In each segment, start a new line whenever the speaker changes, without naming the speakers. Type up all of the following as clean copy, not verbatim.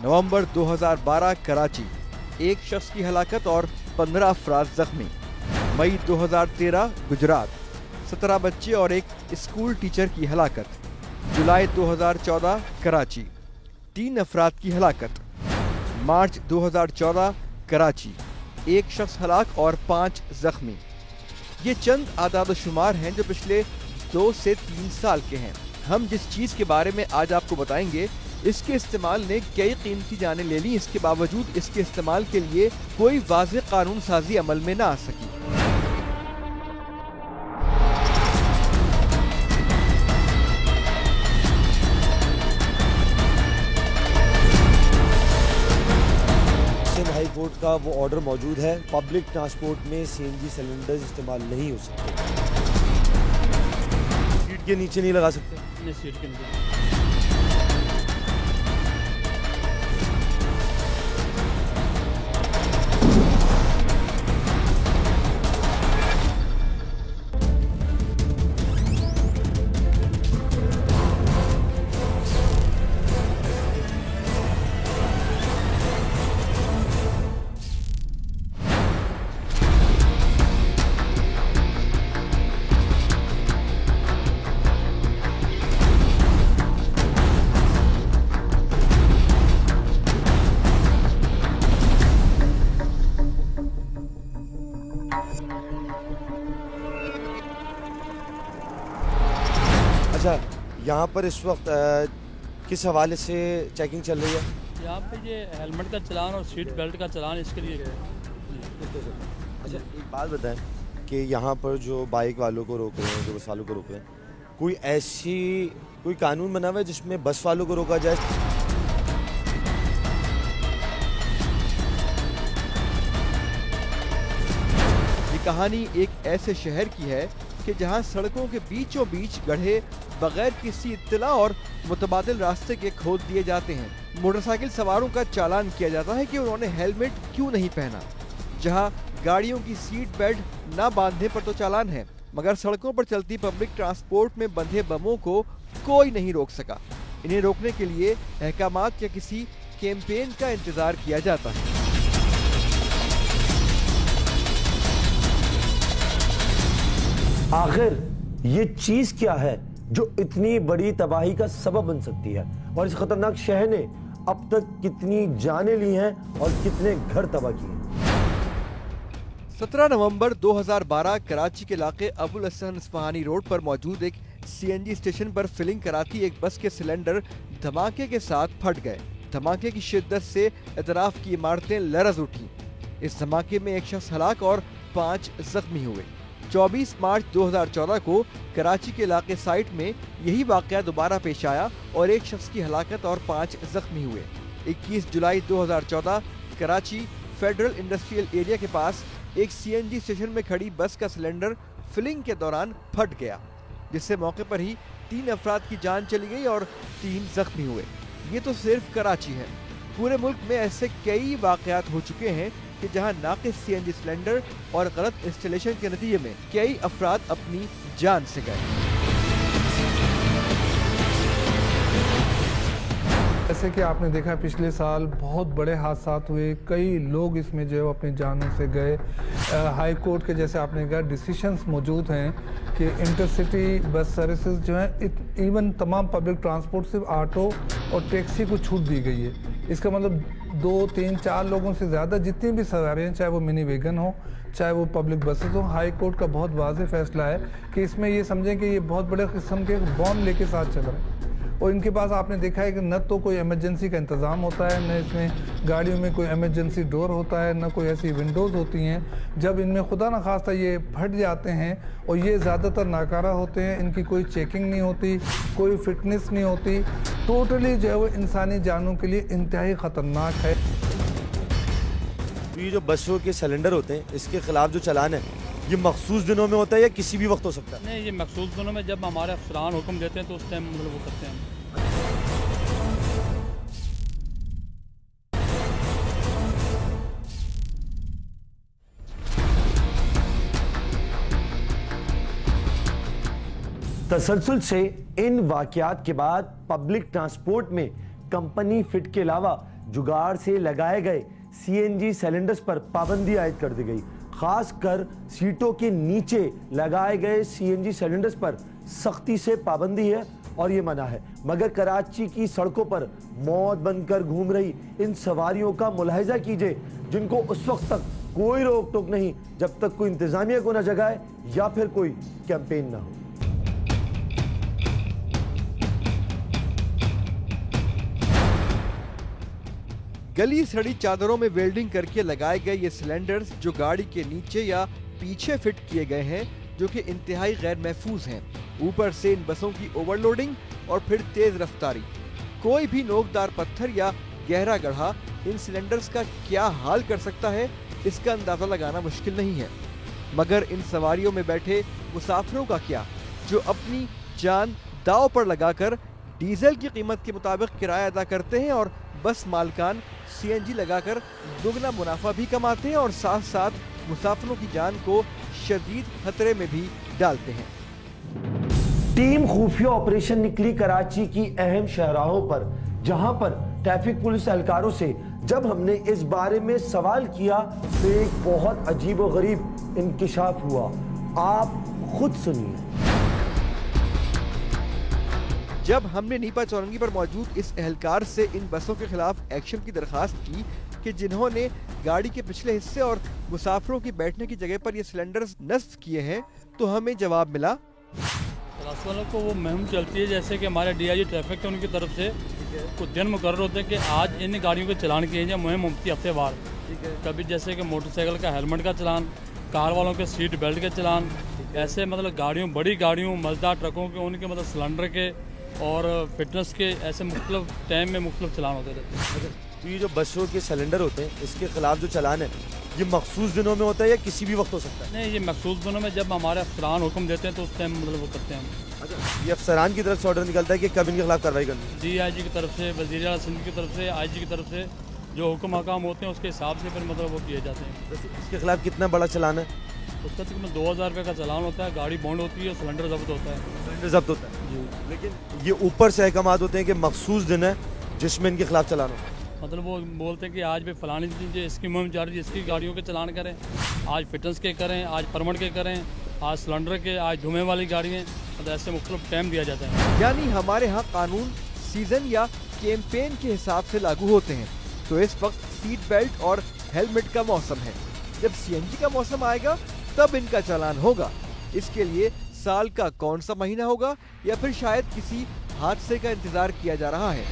नवंबर 2012 कराची, एक शख्स की हलाकत और 15 अफराद जख्मी। मई 2013 गुजरात, 17 बच्चे और एक स्कूल टीचर की हलाकत। जुलाई 2014 कराची, 3 अफराद की हलाकत। मार्च 2014 कराची, एक शख्स हलाक और 5 जख्मी। ये चंद आदाद-ओ-शुमार हैं जो पिछले 2 से 3 साल के हैं। हम जिस चीज़ के बारे में आज आपको बताएंगे, इसके इस्तेमाल ने कई कीमती जानें ले ली। इसके बावजूद इसके इस्तेमाल के लिए कोई वाज़ेह कानून साजी अमल में ना आ सकी।
हाई कोर्ट का वो ऑर्डर मौजूद है, पब्लिक ट्रांसपोर्ट में सीएनजी सिलेंडर्स इस्तेमाल नहीं हो सकते। सीट के नीचे नहीं लगा सकते।
नहीं, सीट के नीचे।
अच्छा, यहाँ पर इस वक्त किस हवाले से चेकिंग चल रही है?
यहाँ पे ये हेलमेट का चलान और सीट बेल्ट का चलान इसके लिए है।
अच्छा, एक बात बताएं कि यहाँ पर जो बाइक वालों को रोक रहे हैं, जो बस वालों को रोक रहे हैं, कोई कानून बना हुआ है जिसमें बस वालों को रोका जाए?
ये कहानी एक ऐसे शहर की है कि जहां सड़कों के बीचों बीच गड्ढे बगैर किसी इत्तला और मुतबादिल रास्ते के खोद दिए जाते हैं। मोटरसाइकिल सवारों का चालान किया जाता है कि उन्होंने हेलमेट क्यों नहीं पहना। जहां गाड़ियों की सीट बेल्ट ना बांधने पर तो चालान है, मगर सड़कों पर चलती पब्लिक ट्रांसपोर्ट में बंधे बमों को कोई नहीं रोक सका। इन्हें रोकने के लिए अहकामात या किसी कैंपेन का इंतजार किया जाता है।
आखिर ये चीज क्या है जो इतनी बड़ी तबाही का सबब बन सकती है, और इस खतरनाक शहर ने अब तक कितनी जानें ली हैं और कितने घर तबाह किए हैं?
17 नवंबर 2012 कराची के इलाके अबुल हसन इस्फहानी रोड पर मौजूद एक सीएनजी स्टेशन पर फिलिंग कराती एक बस के सिलेंडर धमाके के साथ फट गए। धमाके की शिद्दत से इतराफ की इमारतें लरज उठी। इस धमाके में एक शख्स हलाक और 5 जख्मी हुए। 24 मार्च 2014 को कराची के इलाके साइट में यही वाकया दोबारा पेश आया और एक शख्स की हलाकत और 5 जख्मी हुए। 21 जुलाई 2014 कराची फेडरल इंडस्ट्रियल एरिया के पास एक सीएनजी स्टेशन में खड़ी बस का सिलेंडर फिलिंग के दौरान फट गया, जिससे मौके पर ही 3 अफराद की जान चली गई और 3 जख्मी हुए। ये तो सिर्फ कराची है, पूरे मुल्क में ऐसे कई वाकयात हो चुके हैं कि जहां नाकिस सीएनजी सिलेंडर और गलत इंस्टॉलेशन के नतीजे में कई अफराद अपनी जान से गए।
जैसे कि आपने देखा पिछले साल बहुत बड़े हादसा हुए, कई लोग इसमें जो है अपनी जानों से गए। हाई कोर्ट के जैसे आपने कहा डिसीशंस मौजूद हैं कि इंटरसिटी बस सर्विसेज जो है इवन तमाम पब्लिक ट्रांसपोर्ट सिर्फ ऑटो और टैक्सी को छूट दी गई है। इसका मतलब 2, 3, 4 लोगों से ज़्यादा जितनी भी सवारियाँ, चाहे वो मिनी वैगन हो, चाहे वो पब्लिक बसेस हो, हाई कोर्ट का बहुत वाज़ेह फैसला है कि इसमें ये समझें कि ये बहुत बड़े किस्म के बॉम्ब लेके साथ चल रहे हैं। और इनके पास आपने देखा है कि न तो कोई इमरजेंसी का इंतज़ाम होता है, न इसमें गाड़ियों में कोई इमरजेंसी डोर होता है, न कोई ऐसी विंडोज़ होती हैं। जब इनमें खुदा न खास्ता ये फट जाते हैं और ये ज़्यादातर नाकारा होते हैं, इनकी कोई चेकिंग नहीं होती, कोई फिटनेस नहीं होती, टोटली जो है वो इंसानी जानों के लिए इंतहाई ख़तरनाक है।
ये जो बसों के सिलेंडर होते हैं, इसके खिलाफ जो चालान है ये मखसूस दिनों में होता है या किसी भी वक्त हो सकता है?
नहीं, ये मखसूस दिनों में जब हमारे अफसरान हुक्म देते हैं तो उस टाइम मतलब वो करते हैं।
तसलसल से इन वाकयात के बाद पब्लिक ट्रांसपोर्ट में कंपनी फिट के अलावा जुगाड़ से लगाए गए सीएनजी सिलेंडर्स पर पाबंदी आयद कर दी गई। खासकर सीटों के नीचे लगाए गए सीएनजी सिलेंडर्स पर सख्ती से पाबंदी है और ये मना है। मगर कराची की सड़कों पर मौत बनकर घूम रही इन सवारियों का मुलाहिजा कीजिए, जिनको उस वक्त तक कोई रोक टोक नहीं जब तक कोई इंतजामिया को न जगाए या फिर कोई कैंपेन ना हो।
गली सड़ी चादरों में वेल्डिंग करके लगाए गए ये सिलेंडर्स जो गाड़ी के नीचे या पीछे फिट किए गए हैं, जो कि इंतहाई गैर महफूज हैं। ऊपर से इन बसों की ओवरलोडिंग और फिर तेज रफ्तारी। कोई भी नोकदार पत्थर या गहरा गड्ढा इन सिलेंडर्स का क्या हाल कर सकता है, इसका अंदाजा लगाना मुश्किल नहीं है। मगर इन सवारियों में बैठे मुसाफिरों का क्या, जो अपनी जान दांव पर लगाकर डीजल की कीमत के मुताबिक किराया अदा करते हैं और बस मालकान सीएनजी लगाकर दुगना मुनाफा भी कमाते हैं और साथ साथ मुसाफिरों की जान को शदीद खतरे में भी डालते हैं।
टीम खुफिया ऑपरेशन निकली कराची की अहम शहराहों पर, जहां पर ट्रैफिक पुलिस एहलकारों से जब हमने इस बारे में सवाल किया तो एक बहुत अजीब व गरीब इंकिशाफ हुआ। आप खुद सुनिए।
जब हमने नीपा चौरंगी पर मौजूद इस एहलकार से इन बसों के खिलाफ एक्शन की दरखास्त की कि जिन्होंने गाड़ी के पिछले हिस्से और मुसाफिरों की बैठने की जगह पर ये सिलेंडर्स नस्ब किए हैं, तो हमें जवाब मिला।
क्लास वालों को वो मुहिम चलती है, जैसे कि हमारे डीआईजी ट्रैफिक है उनकी तरफ से कुछ दिन मुकर्रर होते हैं कि आज इन गाड़ियों के चलान किए जाए। मुहिम होती है हफ्तेवार। कभी जैसे कि मोटरसाइकिल का हेलमेट का चलान, कार वालों के सीट बेल्ट के चलान, ऐसे मतलब गाड़ियों, बड़ी गाड़ियों, मजदार ट्रकों के, उनके मतलब सिलेंडर के और फिटनेस के, ऐसे मुख्तलिफ टाइम में मुख्तलिफ चलान होते रहते हैं।
तो ये जो बसों के सिलेंडर होते हैं, इसके खिलाफ जो चलान है, ये मखसूस दिनों में होता है या किसी भी वक्त हो सकता है?
नहीं, ये मखसूस दिनों में जब हमारे अफसरान हुक्म देते हैं तो उस टाइम मतलब वो करते हैं।
अच्छा, ये अफसरान की तरफ से ऑर्डर निकलता है कि कब इनके खिलाफ कार्रवाई करनी है?
डीआईजी की तरफ से, वज़ीर आला सिंध की तरफ से, आईजी की तरफ से जो हुक्म हकाम होते हैं उसके हिसाब से फिर मतलब वो किए जाते हैं।
इसके खिलाफ कितना बड़ा चलान है?
उसका तकरीबन 2000 रुपये का चलान होता है, गाड़ी बॉन्ड होती है, सिलेंडर जब्त होता है।
सिलेंडर जब्त होता है
जी।
लेकिन ये ऊपर से अहकामात होते हैं कि मखसूस दिन है जिसमें इनके खिलाफ चलान हो।
मतलब वो बोलते हैं कि आज भी फलानी चीज़ इसकी मुहिम जारी है, इसकी गाड़ियों के चलान करें, आज फिटनेस के करें, आज परमिट के करें, आज सिलेंडर के, आज धुएं वाली गाड़ियाँ, मतलब ऐसे मुख्तलिफ टाइम दिया जाता है।
यानी हमारे यहाँ कानून सीजन या कैंपेन के हिसाब से लागू होते हैं। तो इस वक्त सीट बेल्ट और हेलमेट का मौसम है। जब सीएनजी का मौसम आएगा तब इनका चालान होगा। इसके लिए साल का कौन सा महीना होगा या फिर शायद किसी हादसे का इंतजार किया जा रहा है।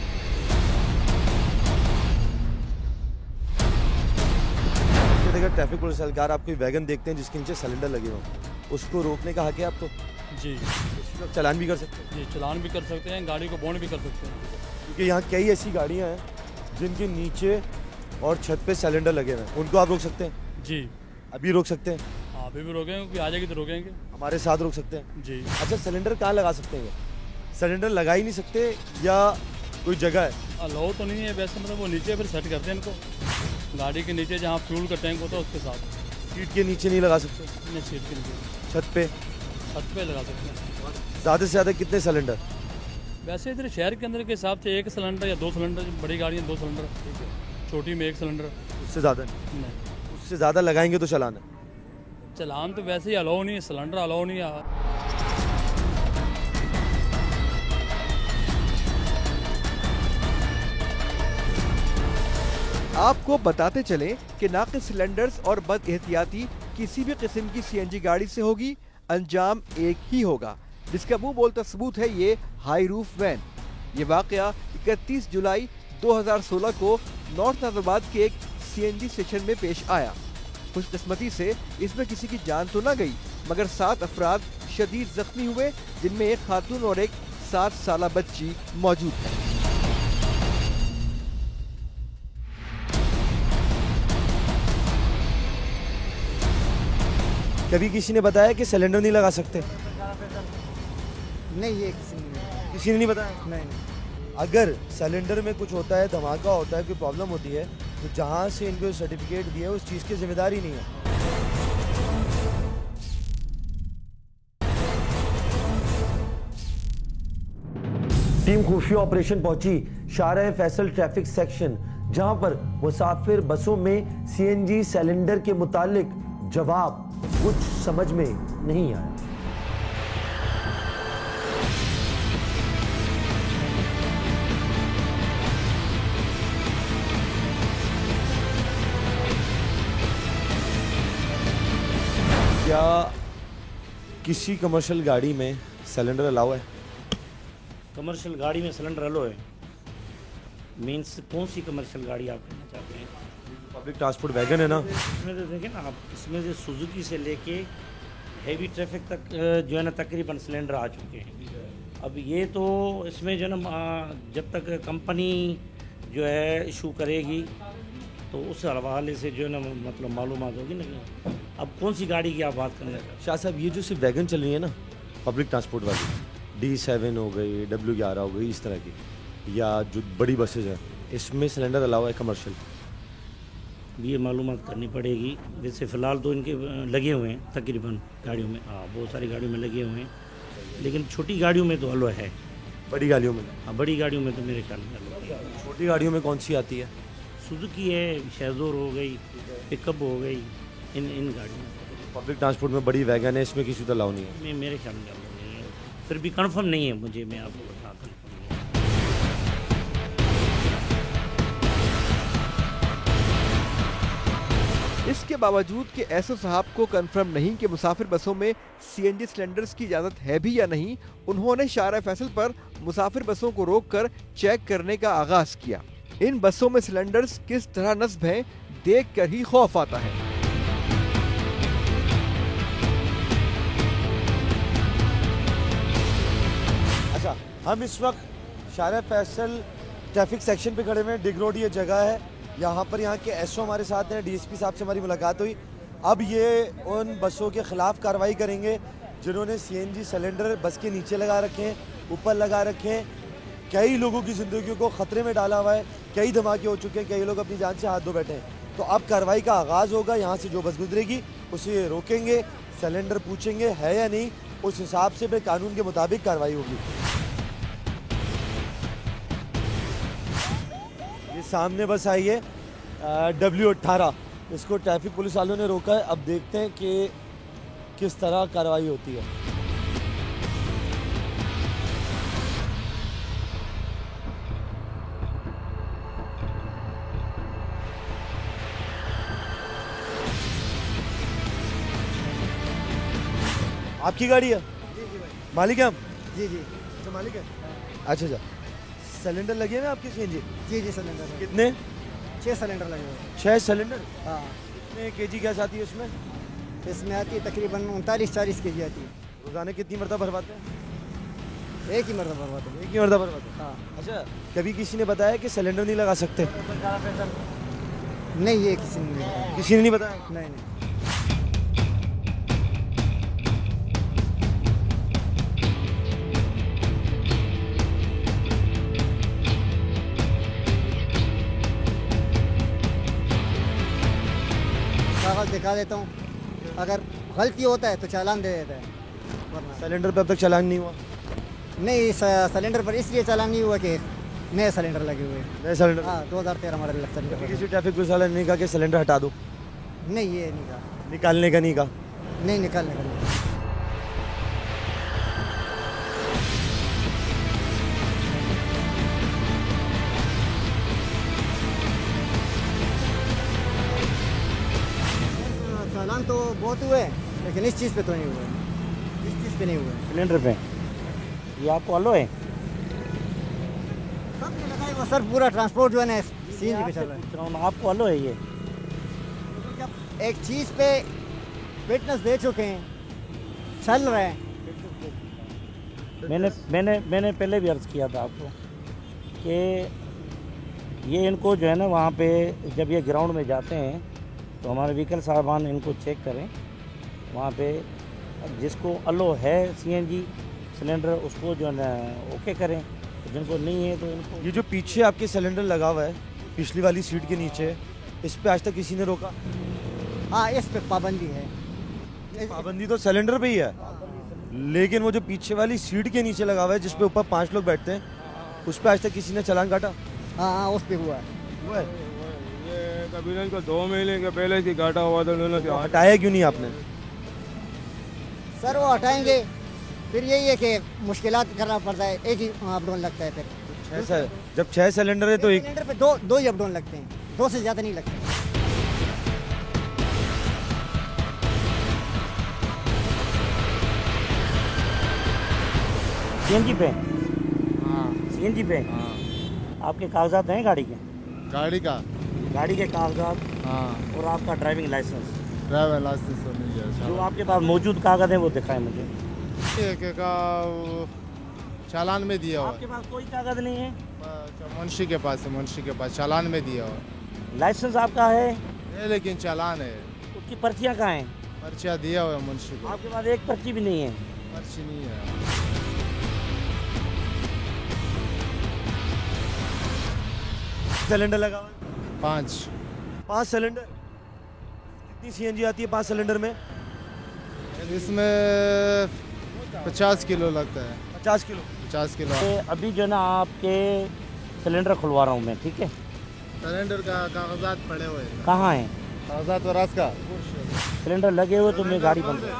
अगर ट्रैफिक पुलिस एहलकार आप कोई वैगन देखते हैं जिसके नीचे सिलेंडर लगे हों, उसको रोकने का हक है आपको?
जी,
आप चालान भी कर सकते हैं?
जी, चालान भी कर सकते हैं, गाड़ी को बॉन्ड भी कर सकते हैं।
क्योंकि यहाँ कई ऐसी गाड़ियाँ हैं जिनके नीचे और छत पे सिलेंडर लगे हुए हैं, उनको आप रोक सकते हैं?
जी,
अभी रोक सकते हैं?
हाँ, अभी भी रोकेंगे, क्योंकि आ जाएगी तो रोकेंगे।
हमारे साथ रोक सकते हैं?
जी।
अच्छा, सिलेंडर कहाँ लगा सकते हैं? सिलेंडर लगा ही नहीं सकते या कोई जगह है?
अलाउ तो नहीं है वैसे, मतलब वो नीचे फिर सेट करते हैं इनको, गाड़ी के नीचे जहाँ फ्यूल का टैंक होता है उसके साथ।
सीट के नीचे नहीं लगा सकते?
नहीं, सीट के नीचे,
छत पे?
छत पे लगा सकते हैं।
ज़्यादा से ज़्यादा कितने सिलेंडर?
वैसे इधर शहर के अंदर के हिसाब से 1 सिलेंडर या 2 सिलेंडर, बड़ी गाड़ियाँ 2 सिलेंडर, छोटी में 1 सिलेंडर।
उससे ज़्यादा नहीं?
नहीं,
उससे ज़्यादा लगाएंगे तो चलान है?
चलान तो वैसे ही अलाउ नहीं है, सिलेंडर अलाउ नहीं है।
आपको बताते चलें कि नाक़िस सिलेंडर्स और बद एहतियाती किसी भी किस्म की सीएनजी गाड़ी से होगी, अंजाम एक ही होगा, जिसका मुंह बोलता सबूत है ये हाई रूफ वैन। ये वाकया 31 जुलाई 2016 को नॉर्थ नाज़रबाद के एक सीएनजी स्टेशन में पेश आया। खुशकिस्मती से इसमें किसी की जान तो न गई, मगर 7 अफराद शदीद जख्मी हुए, जिनमें एक खातून और एक 7 साला बच्ची मौजूद है।
कभी किसी ने बताया कि सिलेंडर नहीं लगा सकते?
नहीं, ये
किसी ने नहीं बताया?
नहीं।
अगर सिलेंडर में कुछ होता है, धमाका होता है, कोई प्रॉब्लम होती है, तो जहाँ से इनको सर्टिफिकेट दिया है उस चीज़ की जिम्मेदारी नहीं है। टीम खुफिया ऑपरेशन पहुंची शाहराह फैसल ट्रैफिक सेक्शन, जहां पर मुसाफिर बसों में सीएनजी सिलेंडर के मुतालिक जवाब कुछ समझ में नहीं आया।
क्या किसी कमर्शियल गाड़ी में सिलेंडर अलाउ है?
कमर्शियल गाड़ी में सिलेंडर अलाउ है मीन्स कौन सी कमर्शियल गाड़ी आप कहना चाहते हैं?
पब्लिक ट्रांसपोर्ट वैगन है ना?
इसमें तो देखें ना आप, इसमें से सुजुकी से लेके हैवी ट्रैफिक तक जो है ना तकरीबन सिलेंडर आ चुके हैं। अब ये तो इसमें जो है ना जब तक कंपनी जो है इशू करेगी तो उस हवाले से जो है ना मतलब मालूमात होगी ना। अब कौन सी गाड़ी की आप बात करना चाहते हैं?
शाह साहब, ये जो सिर्फ वैगन चल रही है ना पब्लिक ट्रांसपोर्ट वाली, D7 हो गई, W11 हो गई, इस तरह की, या जो बड़ी बसेज हैं, इसमें सिलेंडर अलाउ है कमर्शियल?
ये मालूमात करनी पड़ेगी। वैसे फ़िलहाल तो इनके लगे हुए हैं तकरीबन गाड़ियों में, हाँ बहुत सारी गाड़ियों में लगे हुए हैं, लेकिन छोटी गाड़ियों में तो अलाउ है।
बड़ी गाड़ियों में?
हाँ बड़ी गाड़ियों में तो मेरे ख्याल में अलाउ है।
छोटी गाड़ियों में कौन सी आती है?
सुजुकी है, शेज़ोर हो गई, पिकअप हो गई, इन गाड़ियों में।
पब्लिक ट्रांसपोर्ट में बड़ी वैगन है, इसमें किसी तो अलाउ नहीं है?
मेरे ख्याल में अलाउ नहीं है, फिर भी कंफर्म नहीं है मुझे, मैं आपको बता कंफर्म नहीं।
इसके बावजूद कि एसओ साहब को कंफर्म नहीं कि मुसाफिर बसों में सीएनजी सिलेंडर्स की इजाजत है भी या नहीं, उन्होंने शारा फैसल पर मुसाफिर बसों को रोककर चेक करने का आगाज किया। इन बसों में सिलेंडर्स किस तरह नस्ब हैं, देखकर ही खौफ आता है।
अच्छा, हम इस वक्त शारा फैसल ट्रैफिक सेक्शन पे खड़े हुए हैं। डिग रोड ये जगह है, यहाँ पर यहाँ के एसओ हमारे साथ हैं, डीएसपी साहब से हमारी मुलाकात हुई। अब ये उन बसों के खिलाफ कार्रवाई करेंगे जिन्होंने सीएनजी सिलेंडर बस के नीचे लगा रखे हैं, ऊपर लगा रखे हैं, कई लोगों की ज़िंदगियों को ख़तरे में डाला हुआ है, कई धमाके हो चुके हैं, कई लोग अपनी जान से हाथ धो बैठे हैं। तो अब कार्रवाई का आगाज़ होगा। यहाँ से जो बस गुजरेगी उसे रोकेंगे, सिलेंडर पूछेंगे है या नहीं, उस हिसाब से फिर कानून के मुताबिक कार्रवाई होगी। ये सामने बस आई है W18, इसको ट्रैफिक पुलिस वालों ने रोका है। अब देखते हैं कि किस तरह कार्रवाई होती है। आपकी गाड़ी है?
जी जी भाई।
मालिक है हम?
जी जी
अच्छा मालिक है। अच्छा अच्छा, सिलेंडर लगे हुए हैं आपके सीएनजी?
जी जी सिलेंडर है।
कितने?
6 सिलेंडर लगे हुए हैं।
6 सिलेंडर?
हाँ,
कितने केजी गैस आती है उसमें?
इसमें आती है तकरीबन 39-40 के जी आती है।
रोजाना कितनी मरतबा भरवाते हैं?
एक ही मरतबा भरवाते हैं।
एक ही मरतबा भरवाते हैं?
हाँ।
अच्छा, कभी किसी ने बताया कि सिलेंडर नहीं लगा सकते?
नहीं, ये किसी ने नहीं बताया।
किसी ने नहीं बताया?
नहीं नहीं। कागज दिखा देता हूँ, अगर गलती होता है तो चालान दे देता है, वरना
सिलेंडर पे अब तक चालान नहीं हुआ?
नहीं। सिलेंडर पर इसलिए चालान नहीं हुआ कि नए सिलेंडर लगे हुए हैं।
नए सिलेंडर?
हाँ, 2013 मॉडल सिलेंडर।
किसी ट्रैफिक पुलिस वाले ने नहीं कहा कि सिलेंडर हटा दो?
नहीं, ये नहीं कहा।
निकालने का नहीं कहा?
नहीं, निकालने का नहीं। चालान तो बहुत हुए, लेकिन इस चीज़ पे तो नहीं हुए। इस चीज़ पे नहीं हुए।
सिलेंडर पे ये आपको अलाउ है?
सब ने लगाया हुआ सर, पूरा ट्रांसपोर्ट जो है ना सीएनजी पे चल रहा है।
पूछ रहा हूँ, आपको अलाउ है ये?
जब एक चीज़ पे फिटनेस दे चुके हैं, चल रहे हैं।
मैंने पहले भी अर्ज़ किया था आपको कि ये इनको जो है ना वहाँ पे जब ये ग्राउंड में जाते हैं तो हमारे व्हीकल साहबान इनको चेक करें, वहाँ पे जिसको अलाउ है सीएनजी सिलेंडर उसको जो है ना ओके करें, तो जिनको नहीं है तो इनको।
ये जो पीछे आपके सिलेंडर लगा हुआ है पिछली वाली सीट के नीचे, इस पे आज तक किसी ने रोका?
हाँ, इस पे पाबंदी है।
पाबंदी तो सिलेंडर पे ही है, लेकिन वो जो पीछे वाली सीट के नीचे लगा हुआ है जिस पे ऊपर 5 लोग बैठते हैं, उस पे आज तक किसी ने चालान काटा?
हाँ हाँ, उस पे हुआ है।
वो है।
ये तकरीबन को 2 महीने के पहले से काटा हुआ था उन्होंने।
तो हटाया क्यों नहीं आपने?
सर वो हटाएंगे फिर यही है कि मुश्किलात करना पड़ता है, एक ही अप डाउन लगता है फिर।
जब 6 सिलेंडर है तो एक
सिलेंडर पे दो ही अप डाउन लगते हैं, 2 से ज़्यादा नहीं लगते।
सीएनजी पे?
हाँ
सीएनजी पे?
हाँ।
आपके कागजात हैं गाड़ी के?
गाड़ी
के कागजात
हाँ
और आपका ड्राइविंग लाइसेंस,
ड्राइवर लाइसेंस तो नहीं
जो
है।
आपके पास मौजूद कागज है वो दिखाएं मुझे।
का चालान में दिया हुआ
आपके पास कोई कागज नहीं है?
मुंशी के पास है, मुंशी के पास चालान में दिया हुआ
लाइसेंस आपका है?
है, लेकिन चालान है।
उसकी पर्चियाँ कहाँ हैं?
पर्चा दिया हुआ है मुंशी को।
आपके पास एक पर्ची भी नहीं है?
पर्ची नहीं है।
सिलेंडर लगा हुआ है? 5 सिलेंडर। कितनी सीएनजी आती है 5 सिलेंडर में?
इसमें 50 किलो लगता है।
50 किलो।
50 किलो।
अभी जो है ना आपके सिलेंडर खुलवा रहा हूँ मैं, ठीक है?
सिलेंडर का कागजात पड़े हुए हैं।
कहाँ हैं
कागजात और रास का
सिलेंडर लगे हुए? तो मेरी गाड़ी बंद है।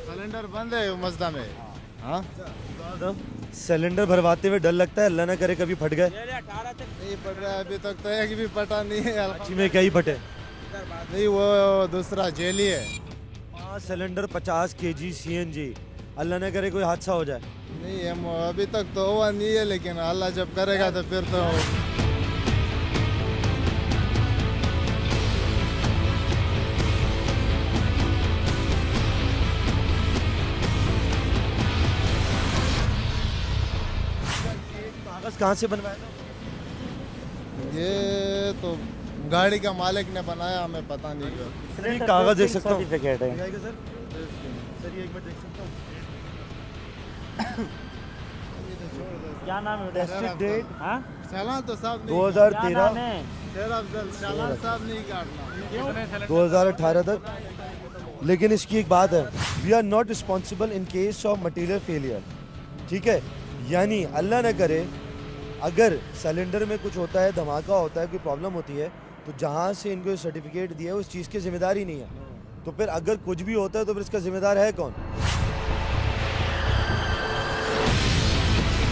सिलेंडर बंद है मजदा में। हाँ
सिलेंडर भरवाते हुए डर लगता है, अल्लाह ना करे कभी फट गए।
नहीं पड़ रहा है अभी तक तो, एक भी पटा नहीं है।
अच्छी में क्या ही फटे?
नहीं वो दूसरा जेली है।
5 सिलेंडर 50 kg सीएनजी, अल्लाह ना करे कोई हादसा हो जाए।
नहीं हम अभी तक तो हुआ नहीं है, लेकिन अल्लाह जब करेगा तो फिर तो।
कागज कहाँ से बनवाया था?
ये तो गाड़ी का मालिक ने बनाया, हमें पता नहीं क्यों।
सर कागज देख सकता हूँ?
सर्टिफिकेट है।
सर ये एक बार देख सकता हूँ?
क्या नाम है?
टेस्टेड डेट
हाँ?
चालान तो साहब नहीं।
2013
क्या नाम है?
शेर अफजल चालान साहब नहीं काटना।
2018 तक। लेकिन इसकी एक बात है, we are not responsible in case of material failure. ठीक है, यानी अल्लाह न करे अगर सिलेंडर में कुछ होता है, धमाका होता है, कोई प्रॉब्लम होती है, तो जहाँ से इनको सर्टिफिकेट दिया है उस चीज़ की जिम्मेदारी नहीं है। तो फिर अगर कुछ भी होता है तो फिर इसका जिम्मेदार है कौन?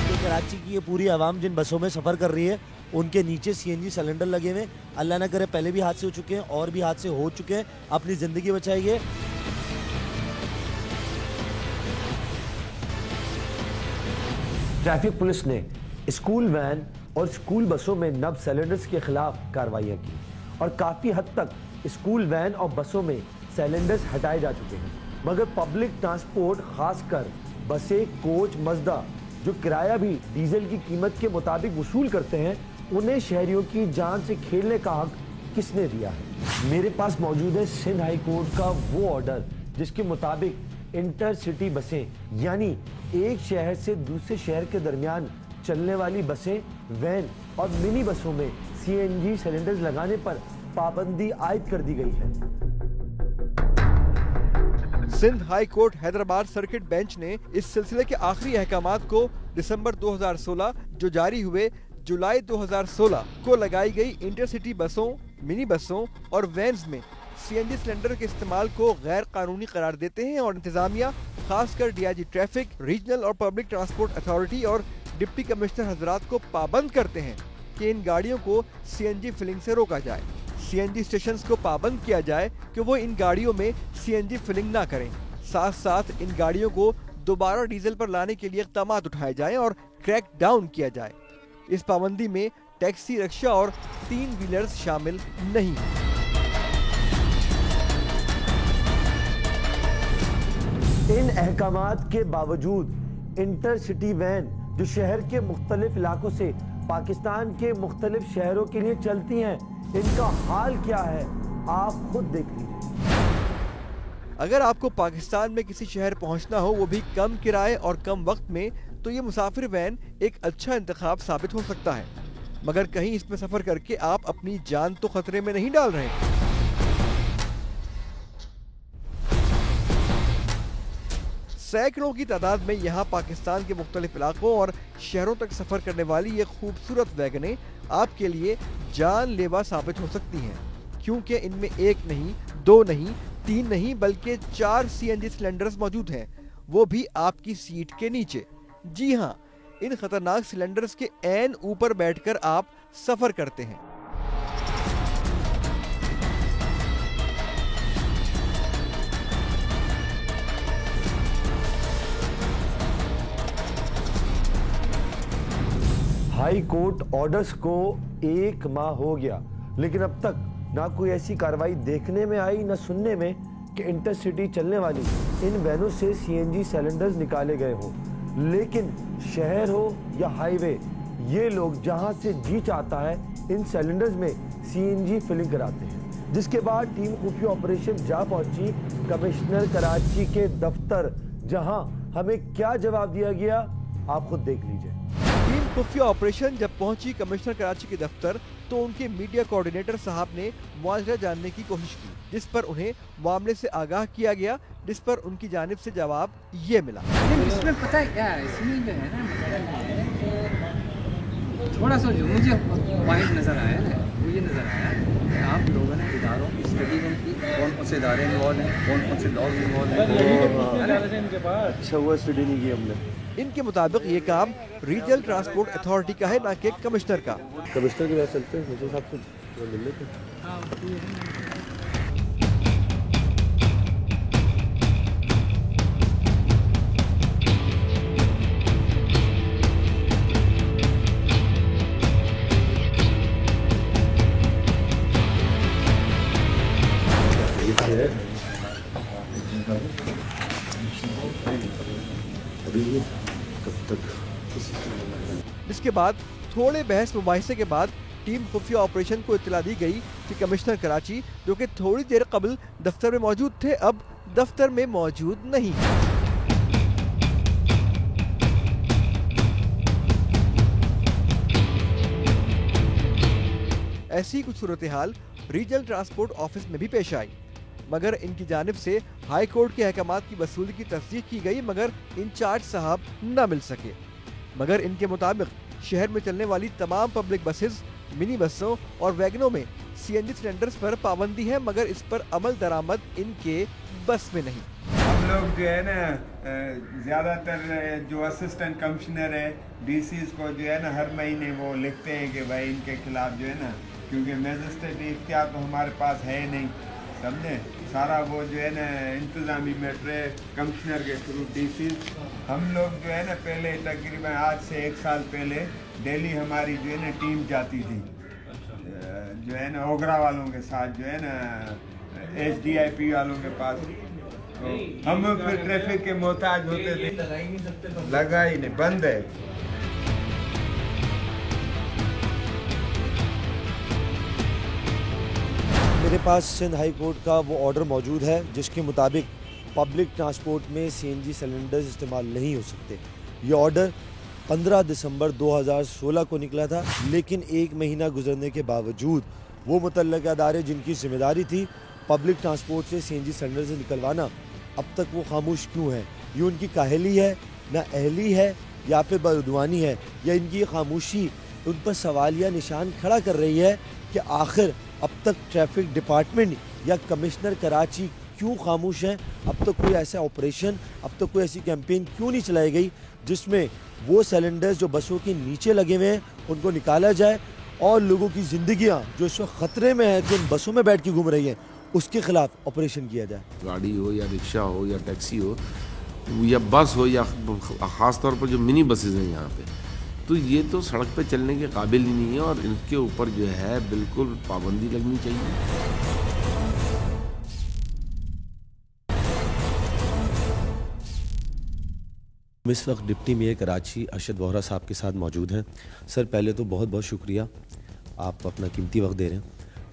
तो कराची की ये पूरी आवाम जिन बसों में सफ़र कर रही है उनके नीचे सीएनजी सिलेंडर लगे हुए। अल्लाह ना करे पहले भी हादसे हो चुके हैं और भी हादसे हो चुके हैं। अपनी ज़िंदगी बचाइए। ट्रैफिक पुलिस ने स्कूल वैन और स्कूल बसों में नब सिलेंडर्स के खिलाफ कार्रवाइयाँ की और काफ़ी हद तक स्कूल वैन और बसों में सिलेंडर्स हटाए जा चुके हैं। मगर पब्लिक ट्रांसपोर्ट, खासकर बसें, कोच, मजदा, जो किराया भी डीजल की कीमत के मुताबिक वसूल करते हैं, उन्हें शहरियों की जान से खेलने का हक किसने दिया है? मेरे पास मौजूद है सिंध हाई कोर्ट का वो ऑर्डर जिसके मुताबिक इंटरसिटी बसें, यानी एक शहर से दूसरे शहर के दरमियान चलने वाली बसें, वैन और मिनी बसों में सीएनजी सिलेंडर्स लगाने पर पाबंदी आयद कर दी गई है।
Sindh high court Hyderabad circuit bench ने इस सिलसिले के आखिरी अहकामात को दिसंबर 2016 जो जारी हुए जुलाई 2016 को लगाई गई इंटरसिटी बसों, मिनी बसों और वैन्स में सीएनजी सिलेंडर के इस्तेमाल को गैर कानूनी करार देते हैं और इंतजामिया, खासकर डीआईजी ट्रैफिक, रीजनल और पब्लिक ट्रांसपोर्ट अथॉरिटी और डिप्टी कमिश्नर हजरात को पाबंद करते हैं कि इन गाड़ियों को सीएनजी फिलिंग से रोका जाए। सीएनजी स्टेशंस को पाबंद किया जाए कि वो इन गाड़ियों में सीएनजी फिलिंग ना करें। साथ साथ इन गाड़ियों को दोबारा डीजल पर लाने के लिए इक़दामात उठाए जाएं और क्रैक डाउन किया जाए। इस पाबंदी में टैक्सी, रिक्शा और 3 व्हीलर्स शामिल नहीं हैं।
इन अहकामात के बावजूद इंटरसिटी वैन जो शहर के मुख्तलिफ इलाकों से पाकिस्तान के मुख्तलिफ शहरों के लिए चलती हैं, इनका हाल क्या है आप खुद देख लीजिए।
अगर आपको पाकिस्तान में किसी शहर पहुंचना हो, वो भी कम किराए और कम वक्त में, तो ये मुसाफिर वैन एक अच्छा इंतखाब साबित हो सकता है। मगर कहीं इसमें सफर करके आप अपनी जान तो खतरे में नहीं डाल रहे। सैकड़ों की तादाद में यहाँ पाकिस्तान के मुख्तलिफ इलाकों और शहरों तक सफर करने वाली ये खूबसूरत वैगनें आपके लिए जानलेवा साबित हो सकती हैं, क्योंकि इनमें एक नहीं, दो नहीं, तीन नहीं बल्कि 4 CNG सिलेंडर्स मौजूद हैं, वो भी आपकी सीट के नीचे। जी हाँ, इन खतरनाक सिलेंडर्स के ऐन ऊपर बैठकर आप सफर करते हैं।
हाई कोर्ट ऑर्डर्स को 1 माह हो गया, लेकिन अब तक ना कोई ऐसी कार्रवाई देखने में आई न सुनने में कि इंटरसिटी चलने वाली इन वैनों से CNG सिलेंडर्स निकाले गए हो। लेकिन शहर हो या हाईवे, ये लोग जहां से जी चाहता है इन सिलेंडर्स में CNG फिलिंग कराते हैं, जिसके बाद टीम खुफिया ऑपरेशन जा पहुंची कमिश्नर कराची के दफ्तर, जहां हमें क्या जवाब दिया गया आप खुद देख लीजिए।
टीम खुफिया ऑपरेशन जब पहुंची कमिश्नर कराची के दफ्तर तो उनके मीडिया कोऑर्डिनेटर साहब ने मुआवजा जानने की कोशिश की, जिस पर उन्हें मामले से आगाह किया गया, जिस पर उनकी जानिब से जवाब ये मिला।
इसमें पता है क्या है, इसमें जो है ना मसला थोड़ा सा जो मुझे पॉइंट नज़र आया है वो ये नज़र आया कि आप लोगों ने इदारों की स्टडी की, कौन कौन से इदारे इन्वॉल्व हैं, कौन कौन से लॉज इन्वॉल्व हैं।
अच्छा, वो स्टडी नहीं की हमने।
इनके मुताबिक ये काम रीजनल ट्रांसपोर्ट अथॉरिटी का है, ना कि कमिश्नर का।
कमिश्नर के पास चलते हैं, मुझे हिसाब से मिल लेते हैं।
इसके बाद थोड़े बहस मुबाहिसे के बाद टीम खुफिया ऑपरेशन को इत्तला दी गई कि कमिश्नर कराची, जो कि थोड़ी देर कबल दफ्तर में मौजूद थे, अब दफ्तर में मौजूद नहीं। ऐसी कुछ सूरत हाल रीजनल ट्रांसपोर्ट ऑफिस में भी पेश आई, मगर इनकी जानिब से हाई कोर्ट के अहकामात की वसूली की तस्दीक की गई, मगर इंचार्ज साहब न मिल सके। मगर इनके मुताबिक शहर में चलने वाली तमाम पब्लिक बसेस, मिनी बसों और वैगनों में CNG सिलेंडर्स पर पाबंदी है, मगर इस पर अमल दरामद इनके बस में नहीं।
हम लोग जो है ना ज़्यादातर जो असिस्टेंट कमिश्नर है, DCs को जो है ना हर महीने वो लिखते हैं कि भाई इनके खिलाफ जो है ना, क्योंकि मैजिस्ट्रेटी इख्तियार तो हमारे पास है नहीं, समझे, सारा वो जो है ना इंतज़ामी मैटर कमिश्नर के थ्रू DCs। हम लोग जो है ना पहले तकरीबन आज से 1 साल पहले दिल्ली हमारी जो है ना टीम जाती थी, जो है ना ओगरा वालों के साथ, जो है ना HDIP वालों के पास, तो हम फिर ट्रैफिक के मोहताज होते थे। लगा ही नहीं, बंद है।
मेरे पास सिंध हाई कोर्ट का वो ऑर्डर मौजूद है जिसके मुताबिक पब्लिक ट्रांसपोर्ट में CNG सिलेंडर्स इस्तेमाल नहीं हो सकते। ये ऑर्डर 15 दिसंबर 2016 को निकला था, लेकिन 1 महीना गुजरने के बावजूद वो मुतल्लिका अदारे जिनकी जिम्मेदारी थी पब्लिक ट्रांसपोर्ट से CNG सिलेंडर से निकलवाना, अब तक वो खामोश क्यों हैं? ये उनकी काहली है, ना अहली है, या फिर बददुआनी है, या इनकी खामोशी उन पर सवालिया निशान खड़ा कर रही है कि आखिर अब तक ट्रैफिक डिपार्टमेंट या कमिश्नर कराची क्यों खामोश हैं? अब तक कोई ऐसा ऑपरेशन, अब तक कोई ऐसी कैंपेन क्यों नहीं चलाई गई जिसमें वो सिलेंडर्स जो बसों के नीचे लगे हुए हैं उनको निकाला जाए और लोगों की ज़िंदगियां जो इस वक्त ख़तरे में है, जो इन बसों में बैठ के घूम रही हैं, उसके खिलाफ ऑपरेशन किया जाए।
गाड़ी हो या रिक्शा हो या टैक्सी हो या बस हो या ख़ास तौर पर जो मिनी बसेज हैं यहाँ पे, तो ये तो सड़क पे चलने के काबिल ही नहीं है और इनके ऊपर जो है बिल्कुल पाबंदी लगनी चाहिए।
इस वक्त डिप्टी मेयर कराची अरशद वोहरा साहब के साथ मौजूद हैं। सर, पहले तो बहुत बहुत शुक्रिया, आप अपना कीमती वक्त दे रहे हैं।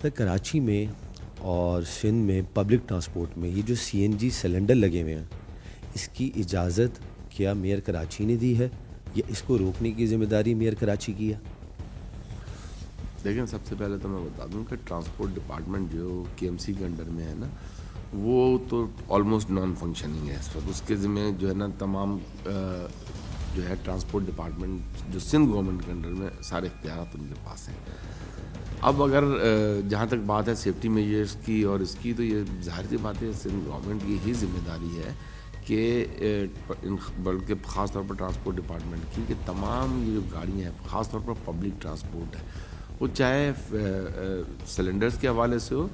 सर, कराची में और सिंध में पब्लिक ट्रांसपोर्ट में ये जो CNG सिलेंडर लगे हुए हैं, इसकी इजाज़त क्या मेयर कराची ने दी है या इसको रोकने की जिम्मेदारी मेयर कराची की है?
देखिए, सबसे पहले तो मैं बता दूं कि ट्रांसपोर्ट डिपार्टमेंट जो KMC के अंडर में है ना, वो तो ऑलमोस्ट नॉन फंक्शनिंग है इस वक्त। उसके ज़िम्मे जो है ना तमाम जो है ट्रांसपोर्ट डिपार्टमेंट जो सिंध गवर्नमेंट के अंडर में सारे इख्तियार उनके पास हैं। अब अगर जहाँ तक बात है सेफ्टी मेजर्स की और इसकी, तो ये ज़ाहिर सी बात है सिंध गवर्नमेंट की ही जिम्मेदारी है कि बल्कि ख़ास तौर पर ट्रांसपोर्ट डिपार्टमेंट की कि तमाम ये जो गाड़ियाँ हैं ख़ास तौर पर पब्लिक ट्रांसपोर्ट है, वो चाहे सिलेंडर्स के हवाले से हो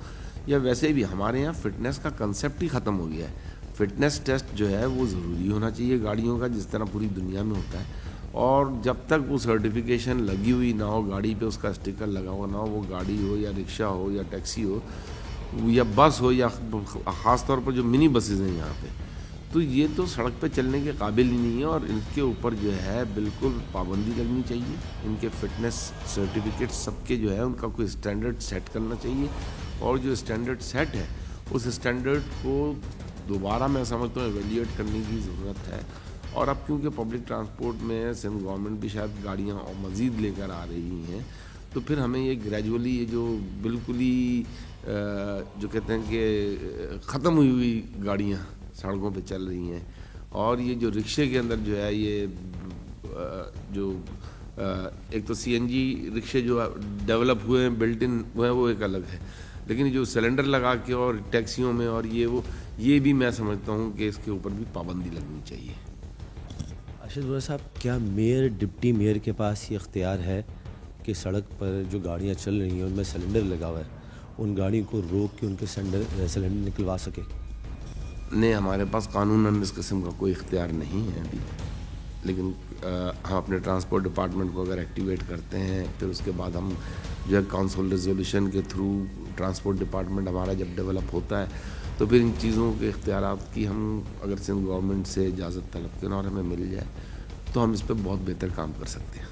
या वैसे भी हमारे यहाँ फ़िटनेस का कंसेप्ट ही ख़त्म हो गया है। फ़िटनेस टेस्ट जो है वो ज़रूरी होना चाहिए गाड़ियों का, जिस तरह पूरी दुनिया में होता है। और जब तक वो सर्टिफिकेशन लगी हुई ना हो, गाड़ी पे उसका स्टिकर लगा हुआ ना हो, वो गाड़ी हो या रिक्शा हो या टैक्सी हो या बस हो या ख़ास तौर पर जो मिनी बसेज़ हैं यहाँ पे, तो ये तो सड़क पे चलने के काबिल ही नहीं है। और इनके ऊपर जो है बिल्कुल पाबंदी लगनी चाहिए। इनके फ़िटनेस सर्टिफिकेट सबके जो है उनका कोई स्टैंडर्ड सेट करना चाहिए, और जो स्टैंडर्ड सेट है उस स्टैंडर्ड को दोबारा मैं समझता हूँ एवेल्यूएट करने की ज़रूरत है। और अब क्योंकि पब्लिक ट्रांसपोर्ट में सिंध गवर्नमेंट भी शायद गाड़ियाँ और मज़ीद लेकर आ रही हैं, तो फिर हमें ये ग्रेजुअली ये जो बिल्कुल ही जो कहते हैं कि ख़त्म हुई गाड़ियाँ सड़कों पे चल रही हैं, और ये जो रिक्शे के अंदर जो है ये जो एक तो सीएनजी रिक्शे जो डेवलप हुए हैं बिल्ट इन वो एक अलग है, लेकिन जो सिलेंडर लगा के और टैक्सियों में और ये भी मैं समझता हूँ कि इसके ऊपर भी पाबंदी लगनी चाहिए।
अर्शद वोरा साहब, क्या मेयर डिप्टी मेयर के पास ये इख्तियार है कि सड़क पर जो गाड़ियाँ चल रही हैं उनमें सिलेंडर लगा हुआ है, उन गाड़ियों को रोक के उनके सिलेंडर निकलवा सके?
नहीं, हमारे पास कानूनन इस किस्म का कोई इख्तियार नहीं है अभी, लेकिन हम अपने ट्रांसपोर्ट डिपार्टमेंट को अगर एक्टिवेट करते हैं, फिर उसके बाद हम जो है काउंसिल रेजोल्यूशन के थ्रू ट्रांसपोर्ट डिपार्टमेंट हमारा जब डेवलप होता है, तो फिर इन चीज़ों के इख्तियारात की हम अगर सिंध गवर्नमेंट से इजाज़त तलब करें और हमें मिल जाए तो हम इस पर बहुत बेहतर काम कर सकते हैं।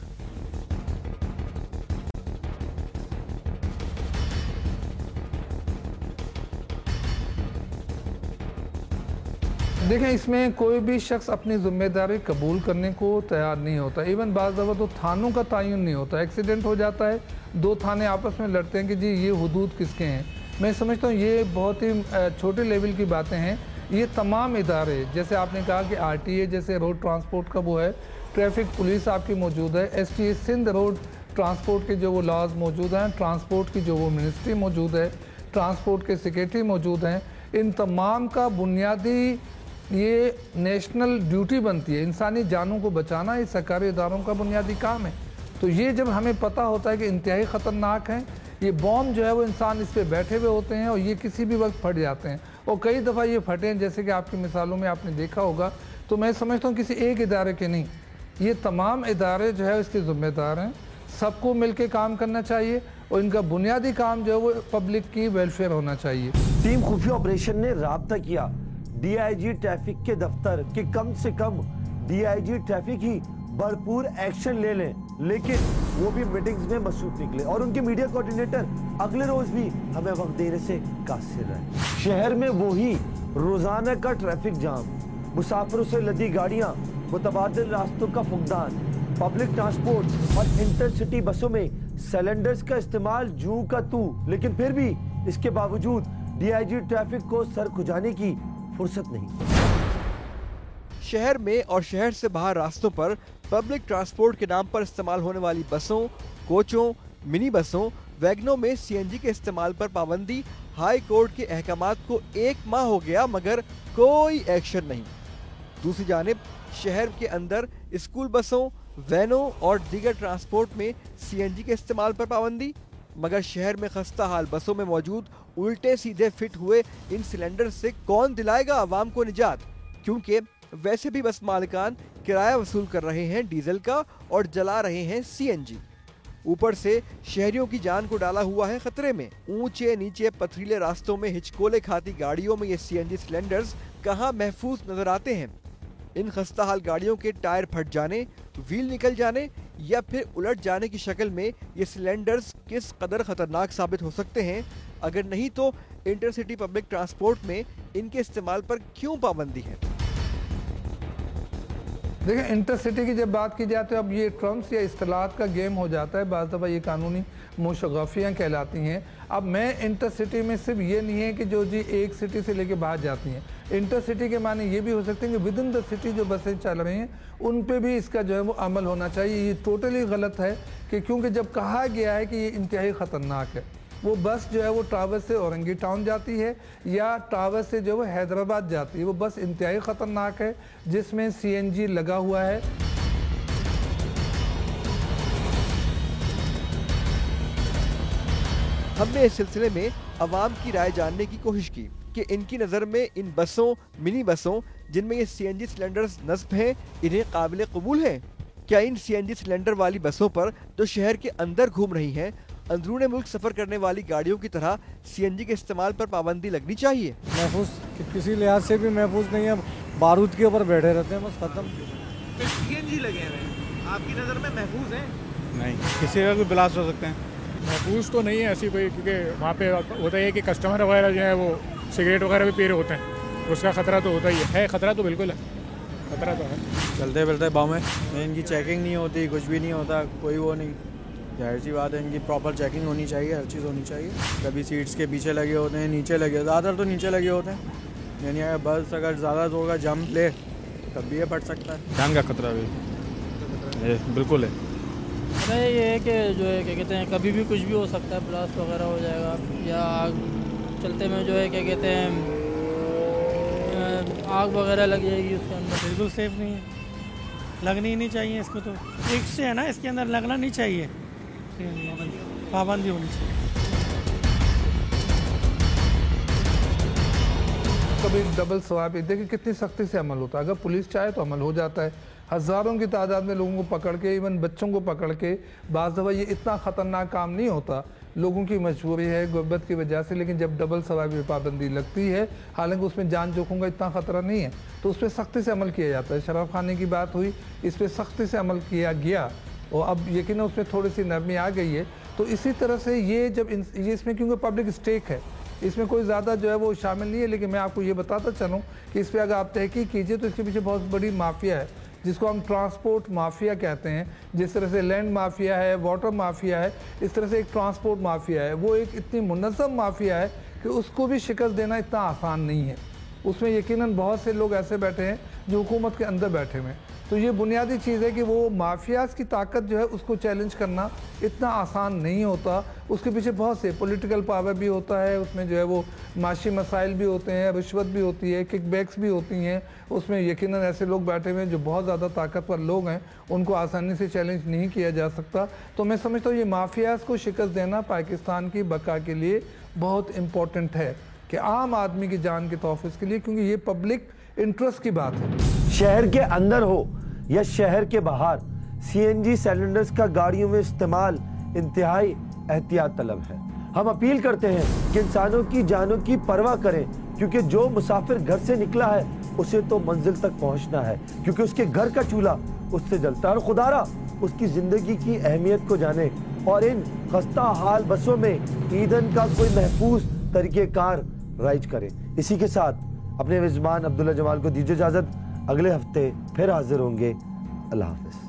देखें, इसमें कोई भी शख्स अपनी जिम्मेदारी कबूल करने को तैयार नहीं होता। इवन बाज़ दफ़ा तो थानों का तयन नहीं होता। एक्सीडेंट हो जाता है, दो थाने आपस में लड़ते हैं कि जी ये हुदूद किसके हैं। मैं समझता हूँ ये बहुत ही छोटे लेवल की बातें हैं। ये तमाम इदारे, जैसे आपने कहा कि आरटीए जैसे रोड ट्रांसपोर्ट का वो है, ट्रैफिक पुलिस आपकी मौजूद है, एसटीए सिंध रोड ट्रांसपोर्ट के जो वो लॉज मौजूद हैं, ट्रांसपोर्ट की जो वो मिनिस्ट्री मौजूद है, ट्रांसपोर्ट के सेक्रेटरी मौजूद हैं, इन तमाम का बुनियादी ये नेशनल ड्यूटी बनती है। इंसानी जानों को बचाना ये सरकारी इदारों का बुनियादी काम है। तो ये जब हमें पता होता है कि इंतहाई ख़तरनाक है, ये बॉम्ब जो है वो इंसान इस पर बैठे हुए होते हैं और ये किसी भी वक्त फट जाते हैं, और कई दफ़ा ये फटे हैं, जैसे कि आपकी मिसालों में आपने देखा होगा। तो मैं समझता हूँ किसी एक इदारे के नहीं, ये तमाम इदारे जो है इसके ज़िम्मेदार हैं। सबको मिल के काम करना चाहिए और इनका बुनियादी काम जो है वो पब्लिक की वेलफेयर होना चाहिए।
टीम खुफिया ऑपरेशन ने राब्ता किया डीआईजी ट्रैफिक के दफ्तर कि कम से कम डीआईजी ट्रैफिक ही भरपूर एक्शन ले लें, लेकिन वो भी मीटिंग्स में मसरूफ निकले और उनके मीडिया कोऑर्डिनेटर अगले रोज भी हमें वक्त देने से कासिर रहे। शहर में वही रोजाना का ट्रैफिक जाम, मुसाफिरों से लदी गाड़ियां, मुतबादिल रास्तों का फुकदान, पब्लिक ट्रांसपोर्ट और इंटरसिटी बसों में सिलेंडर्स का इस्तेमाल जू का तू, लेकिन फिर भी इसके बावजूद डीआईजी ट्रैफिक को सर खुजाने की फुर्सत नहीं।
शहर में और शहर से बाहर रास्तों पर पब्लिक ट्रांसपोर्ट के नाम पर इस्तेमाल होने वाली बसों, कोचों, मिनी बसों, वैगनों में सीएनजी के इस्तेमाल पर पाबंदी हाई कोर्ट के अहकामात को 1 माह हो गया मगर कोई एक्शन नहीं। दूसरी जानिब शहर के अंदर स्कूल बसों, वैनों और दीगर ट्रांसपोर्ट में सीएनजी के इस्तेमाल पर पाबंदी, मगर शहर में खस्ता हाल बसों में मौजूद उल्टे सीधे फिट हुए इन सिलेंडर से कौन दिलाएगा आवाम को निजात, क्योंकि वैसे भी बस मालिकान किराया वसूल कर रहे हैं डीजल का और जला रहे हैं सीएनजी। ऊपर से शहरियों की जान को डाला हुआ है खतरे में। ऊंचे नीचे पथरीले रास्तों में हिचकोले खाती गाड़ियों में ये सीएनजी सिलेंडर्स कहां महफूज नजर आते हैं। इन खस्ताहाल गाड़ियों के टायर फट जाने, व्हील निकल जाने या फिर उलट जाने की शक्ल में ये सिलेंडर्स किस कदर खतरनाक साबित हो सकते हैं। अगर नहीं तो इंटरसिटी पब्लिक ट्रांसपोर्ट में इनके इस्तेमाल पर क्यों पाबंदी है?
देखिए, इंटरसिटी की जब बात की जाती है, अब ये ट्रम्प्स या इस्तिलाहत का गेम हो जाता है, बाज़ दफ़ा ये कानूनी मुशग़्फ़ियाँ कहलाती हैं। अब मैं इंटरसिटी में सिर्फ ये नहीं है कि जो जी एक सिटी से लेके बाहर जाती हैं, इंटरसिटी के माने ये भी हो सकते हैं कि विद इन द सिटी जो बसें चल रही हैं उन पे भी इसका जो है वो अमल होना चाहिए। ये टोटली गलत है कि क्योंकि जब कहा गया है कि ये इंतहाई ख़तरनाक है, वो बस जो है वो टावर से औरंगी टाउन जाती है या टावर से जो है वो हैदराबाद जाती है, वो बस इंतहाई ख़तरनाक है जिसमें CNG लगा हुआ है।
हमने इस सिलसिले में अवाम की राय जानने की कोशिश की कि इनकी नज़र में इन बसों, मिनी बसों जिनमें ये CNG सिलेंडर्स नस्ब हैं, इन्हें काबिल कबूल हैं। क्या इन CNG सिलेंडर वाली बसों पर जो शहर के अंदर घूम रही हैं, अंदरून मुल्क सफ़र करने वाली गाड़ियों की तरह CNG के इस्तेमाल पर पाबंदी लगनी चाहिए?
महफूज किसी लिहाज से भी महफूज नहीं है, बारूद के ऊपर बैठे रहते हैं, बस खत्म।
CNG लगे हैं, आपकी नज़र में महफूज हैं?
नहीं, किसी का भी ब्लास्ट हो सकते हैं।
महफूज तो नहीं है ऐसी कोई, क्योंकि वहाँ पे होता है कि कस्टमर वगैरह जो है वो सिगरेट वगैरह भी पी रहे होते हैं, उसका ख़तरा तो होता ही है। ख़तरा तो बिल्कुल है, ख़तरा तो है।
चलते फिरते बाव में इनकी चेकिंग नहीं होती, कुछ भी नहीं होता, कोई वो नहीं। जाहिर सी बात है, इनकी प्रॉपर चेकिंग होनी चाहिए, हर चीज़ होनी चाहिए। कभी सीट्स के पीछे लगे होते हैं, नीचे लगे, ज़्यादातर तो नीचे लगे होते हैं। यानी अगर बस अगर ज़्यादा जोर का जंप ले तब भी ये फट सकता है।
जान का खतरा भी बिल्कुल है।
नहीं, ये है कि जो है क्या कहते हैं, कभी भी कुछ भी हो सकता है, ब्लास्ट वगैरह हो जाएगा या आग चलते में जो है क्या कहते हैं आग वगैरह लग जाएगी उसके अंदर।
बिल्कुल सेफ नहीं है, लगनी ही नहीं चाहिए इसको, तो एक से है ना, इसके अंदर लगना नहीं चाहिए, पाबंदी होनी चाहिए।
कभी डबल सवाब, देखिए कितनी सख्ती से अमल होता है। अगर पुलिस चाहे तो अमल हो जाता है। हज़ारों की तादाद में लोगों को पकड़ के, इवन बच्चों को पकड़ के, बाज़ दफ़ा ये इतना ख़तरनाक काम नहीं होता, लोगों की मजबूरी है, गुर्बत की वजह से। लेकिन जब डबल सवाब की पाबंदी लगती है, हालांकि उसमें जान जोखों का इतना ख़तरा नहीं है, तो उस पर सख्ती से अमल किया जाता है। शराब खाने की बात हुई, इस पर सख्ती से अमल किया गया और अब यकीन उसमें थोड़ी सी नरमी आ गई है। तो इसी तरह से ये जब ये इसमें क्योंकि पब्लिक स्टेक है, इसमें कोई ज़्यादा जो है वो शामिल नहीं है। लेकिन मैं आपको ये बताता चलूँ कि इस पर अगर आप तहकीक कीजिए तो इसके पीछे बहुत बड़ी माफिया है, जिसको हम ट्रांसपोर्ट माफिया कहते हैं। जिस तरह से लैंड माफिया है, वाटर माफिया है, इस तरह से एक ट्रांसपोर्ट माफिया है। वो एक इतनी मुनज़्ज़म माफिया है कि उसको भी शिकस्त देना इतना आसान नहीं है। उसमें यकीनन बहुत से लोग ऐसे बैठे हैं जो हुकूमत के अंदर बैठे हुए हैं। तो ये बुनियादी चीज़ है कि वो माफियाज़ की ताकत जो है उसको चैलेंज करना इतना आसान नहीं होता। उसके पीछे बहुत से पॉलिटिकल पावर भी होता है, उसमें जो है वो माशी मसाइल भी होते हैं, रिश्वत भी होती है, किकबैक्स भी होती हैं। उसमें यकीनन ऐसे लोग बैठे हुए हैं जो बहुत ज़्यादा ताकतवर लोग हैं, उनको आसानी से चैलेंज नहीं किया जा सकता। तो मैं समझता हूँ ये माफियाज़ को शिकस्त देना पाकिस्तान की बका के लिए बहुत इम्पोर्टेंट है, कि आम आदमी की जान के तोहफ़्फ़ के लिए, क्योंकि ये पब्लिक इंटरेस्ट की बात है।
शहर के अंदर हो या शहर के बाहर, CNG सिलेंडर्स का गाड़ियों में इस्तेमाल इंतहाई एहतियात तलब है। हम अपील करते हैं कि इंसानों की जानों की परवाह करें, क्योंकि जो मुसाफिर घर से निकला है उसे तो मंजिल तक पहुंचना है, क्योंकि उसके घर का चूल्हा उससे जलता है। और खुदारा उसकी जिंदगी की अहमियत को जाने और इन खस्ता हाल बसों में ईंधन का कोई महफूज तरीक़ेकार राइज करें। इसी के साथ अपने मेज़बान अब्दुल्ला जमाल को दीजिए इजाज़त। अगले हफ्ते फिर हाजिर होंगे। अल्लाह हाफ़िज़।